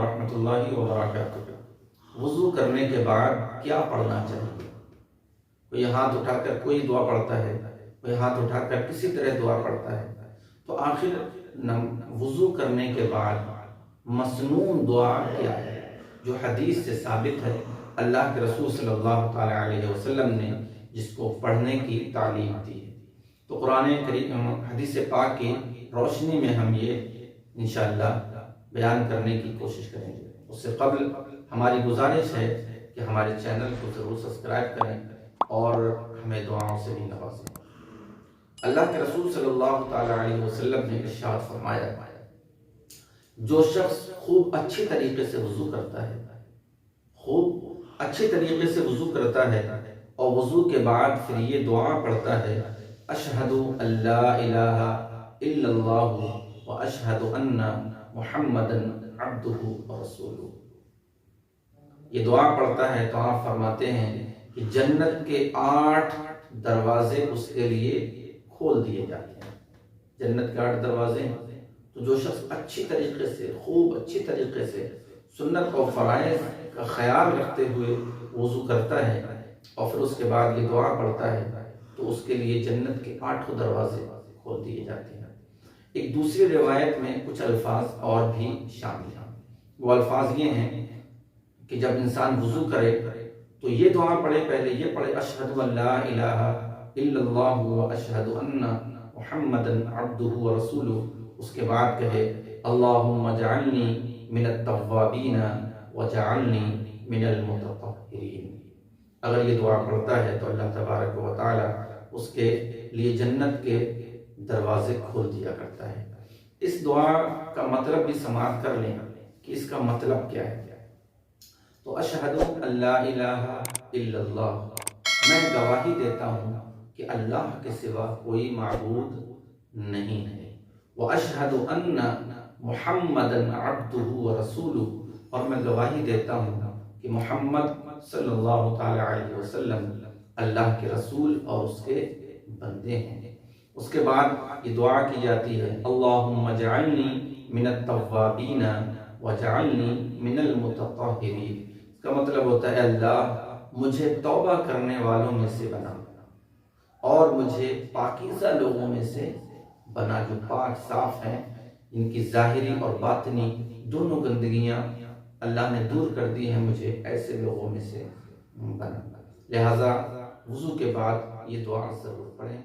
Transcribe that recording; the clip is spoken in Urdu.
ورحمۃ اللہ وبرکاتہ۔ وضو کرنے کے بعد کیا پڑھنا چاہیے؟ کوئی ہاتھ اٹھا کر کوئی دعا پڑھتا ہے، کوئی ہاتھ اٹھا کر کسی طرح دعا پڑھتا ہے، تو آخر وضو کرنے کے بعد مسنون دعا کیا ہے جو حدیث سے ثابت ہے؟ اللہ کے رسول صلی اللہ تعالی علیہ وسلم نے جس کو پڑھنے کی تعلیم دی ہے۔ تو قرآن کریم حدیث پاک کی روشنی میں ہم یہ انشاءاللہ بیان کرنے کی کوشش کریں گے۔ اس سے قبل ہماری گزارش ہے کہ ہمارے چینل کو ضرور سبسکرائب کریں اور ہمیں دعاؤں سے بھی نوازیں۔ اللہ کے رسول صلی اللہ تعالی علیہ وسلم نے ارشاد فرمایا، جو شخص خوب اچھی طریقے سے وضو کرتا ہے، خوب اچھی طریقے سے وضو کرتا ہے اور وضو کے بعد پھر یہ دعا پڑھتا ہے، اشہد ان لا الہ الا اللہ و اشہد ان محمدا عبدہ ورسولہ، یہ دعا پڑھتا ہے تو آپ فرماتے ہیں کہ جنت کے 8 دروازے اس کے لیے کھول دیے جاتے ہیں۔ جنت کے 8 دروازے ہیں، تو جو شخص اچھی طریقے سے، خوب اچھی طریقے سے سنت اور فرائض کا خیال رکھتے ہوئے وضو کرتا ہے اور پھر اس کے بعد یہ دعا پڑھتا ہے تو اس کے لیے جنت کے 8 دروازے کھول دیے جاتے ہیں۔ ایک دوسری روایت میں کچھ الفاظ اور بھی شامل ہیں، وہ الفاظ یہ ہیں کہ جب انسان وضو کرے تو یہ دعا پڑھے، پہلے یہ پڑھے اشہد ان لا الہ الا اللہ و اشہد ان محمدا عبدہ ورسولہ، اس کے بعد کہے اللہم اجعلنی من التوابین وجعلنی من المتطہرین۔ اگر یہ دعا پڑھتا ہے تو اللہ تبارک و تعالی اس کے لیے جنت کے دروازے کھول دیا کرتا ہے۔ اس دعا کا مطلب بھی سماعت کر لیں کہ اس کا مطلب کیا ہے۔ تو اشہد ان لا الہ الا اللہ، میں گواہی دیتا ہوں کہ اللہ کے سوا کوئی معبود نہیں ہے، واشہد ان محمدا عبدہ ورسولہ، اور میں گواہی دیتا ہوں کہ محمد صلی اللہ تعالی علیہ وسلم اللہ کے رسول اور اس کے بندے ہیں۔ اس کے بعد یہ دعا کی جاتی ہے اللہم اجعلنی من التوابین وجعلنی من المتطہرین۔ اس کا مطلب ہوتا ہے اللہ مجھے توبہ کرنے والوں میں سے بنا اور مجھے پاکیزہ لوگوں میں سے بنا، جو پاک صاف ہیں، ان کی ظاہری اور باطنی دونوں گندگیاں اللہ نے دور کر دی ہیں، مجھے ایسے لوگوں میں سے بنا۔ لہٰذا وضو کے بعد یہ دعا ضرور پڑھیں۔